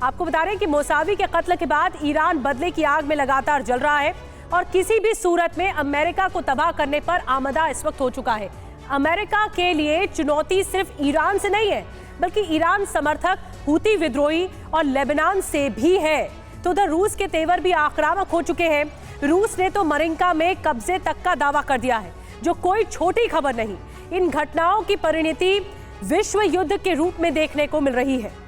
आपको बता रहे हैं कि मौसावी के कत्ल के बाद ईरान बदले की आग में लगातार जल रहा है और किसी भी सूरत में अमेरिका को तबाह करने पर आमादा इस वक्त हो चुका है। अमेरिका के लिए चुनौती सिर्फ ईरान से नहीं है, बल्कि ईरान समर्थक हूती विद्रोही और लेबनान से भी है। तो उधर रूस के तेवर भी आक्रामक हो चुके हैं। रूस ने तो मरिंका में कब्जे तक का दावा कर दिया है, जो कोई छोटी खबर नहीं। इन घटनाओं की परिणति विश्व युद्ध के रूप में देखने को मिल रही है।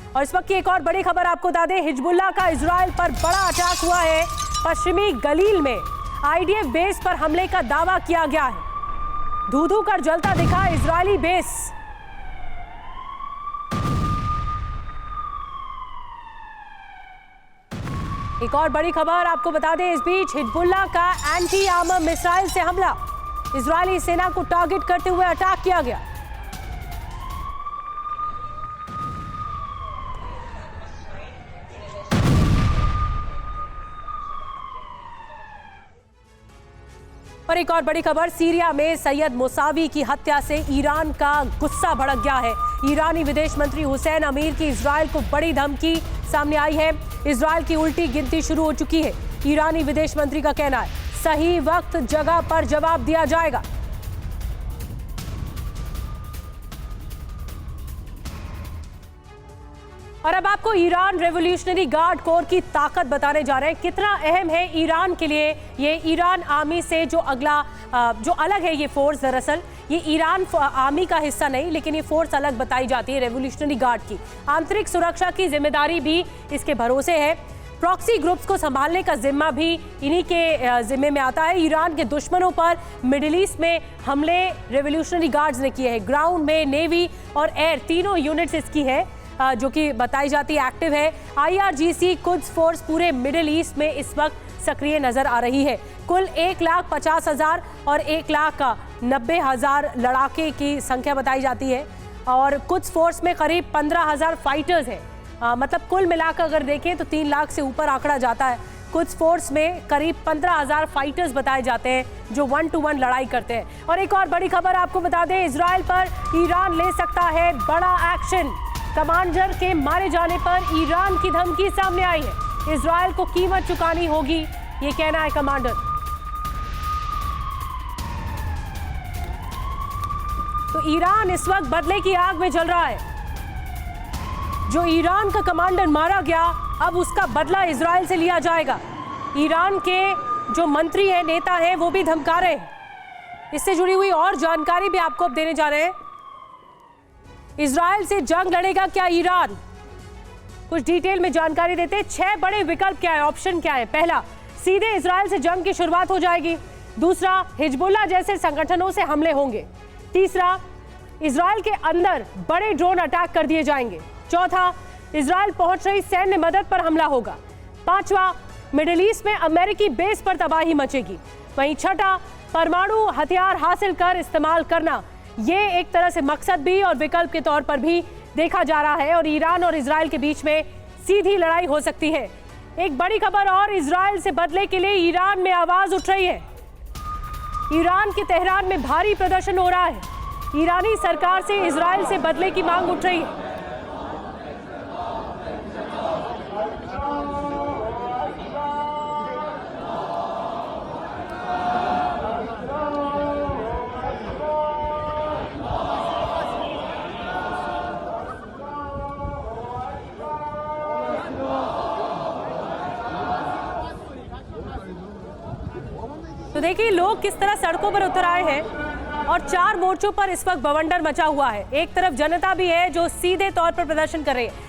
और इस वक्त की एक और बड़ी खबर आपको बता दें, हिजबुल्लाह का इजराइल पर बड़ा अटैक हुआ है। पश्चिमी गलील में आईडीएफ बेस पर हमले का दावा किया गया है। धू धू कर जलता दिखा इजरायली बेस। एक और बड़ी खबर आपको बता दें, इस बीच हिजबुल्लाह का एंटी आर्मर मिसाइल से हमला, इजरायली सेना को टारगेट करते हुए अटैक किया गया। और एक और बड़ी खबर, सीरिया में सैयद मौसावी की हत्या से ईरान का गुस्सा भड़क गया है। ईरानी विदेश मंत्री हुसैन अमीर की इजराइल को बड़ी धमकी सामने आई है। इजराइल की उल्टी गिनती शुरू हो चुकी है। ईरानी विदेश मंत्री का कहना है, सही वक्त जगह पर जवाब दिया जाएगा। और अब आपको ईरान रेवोल्यूशनरी गार्ड कोर की ताकत बताने जा रहे हैं। कितना अहम है ईरान के लिए ये ईरान आर्मी से जो अलग है ये फोर्स। दरअसल ये ईरान आर्मी का हिस्सा नहीं, लेकिन ये फोर्स अलग बताई जाती है रेवोल्यूशनरी गार्ड की। आंतरिक सुरक्षा की जिम्मेदारी भी इसके भरोसे है। प्रॉक्सी ग्रुप्स को संभालने का जिम्मा भी इन्हीं के जिम्मे में आता है। ईरान के दुश्मनों पर मिडिल ईस्ट में हमले रेवोल्यूशनरी गार्ड्स ने किए हैं। ग्राउंड में नेवी और एयर तीनों यूनिट्स इसकी है, जो कि बताई जाती है एक्टिव है। IRGC कुद्स फोर्स पूरे मिडिल ईस्ट में इस वक्त सक्रिय नजर आ रही है। कुल 1,50,000 और 1,90,000 लड़ाके की संख्या बताई जाती है। और कुद्स फोर्स में करीब 15,000 फाइटर्स हैं। मतलब कुल मिलाकर अगर देखें तो 3 लाख से ऊपर आंकड़ा जाता है। कुद्स फोर्स में करीब 15,000 फाइटर्स बताए जाते हैं, जो 1 to 1 लड़ाई करते हैं। और एक और बड़ी खबर आपको बता दें, इजराइल पर ईरान ले सकता है बड़ा एक्शन। कमांडर के मारे जाने पर ईरान की धमकी सामने आई है। इजराइल को कीमत चुकानी होगी, ये कहना है कमांडर। तो ईरान इस वक्त बदले की आग में जल रहा है। जो ईरान का कमांडर मारा गया, अब उसका बदला इजराइल से लिया जाएगा। ईरान के जो मंत्री हैं, नेता हैं, वो भी धमका रहे हैं। इससे जुड़ी हुई और जानकारी भी आपको अब देने जा रहे हैं। इजराइल से जंग लड़ेगा क्या ईरान? कुछ डिटेल में जानकारी देते हैं। 6 बड़े विकल्प क्या है, ऑप्शन क्या है। पहला, सीधे इजराइल से जंग की शुरुआत हो जाएगी। दूसरा, हिजबुल्लाह जैसे संगठनों से हमले होंगे। तीसरा, इजराइल के अंदर बड़े ड्रोन अटैक कर दिए जाएंगे। चौथा, इजराइल पहुंच रही सैन्य मदद पर हमला होगा। पांचवा, मिडिल ईस्ट में अमेरिकी बेस पर तबाही मचेगी। वहीं छठा, परमाणु हथियार हासिल कर इस्तेमाल करना। ये एक तरह से मकसद भी और विकल्प के तौर पर भी देखा जा रहा है। और ईरान और इजराइल के बीच में सीधी लड़ाई हो सकती है। एक बड़ी खबर और, इजराइल से बदले के लिए ईरान में आवाज उठ रही है। ईरान के तेहरान में भारी प्रदर्शन हो रहा है। ईरानी सरकार से इजराइल से बदले की मांग उठ रही है। तो देखिए लोग किस तरह सड़कों पर उतर आए हैं और 4 मोर्चों पर इस वक्त बवंडर मचा हुआ है। एक तरफ जनता भी है जो सीधे तौर पर प्रदर्शन कर रही है।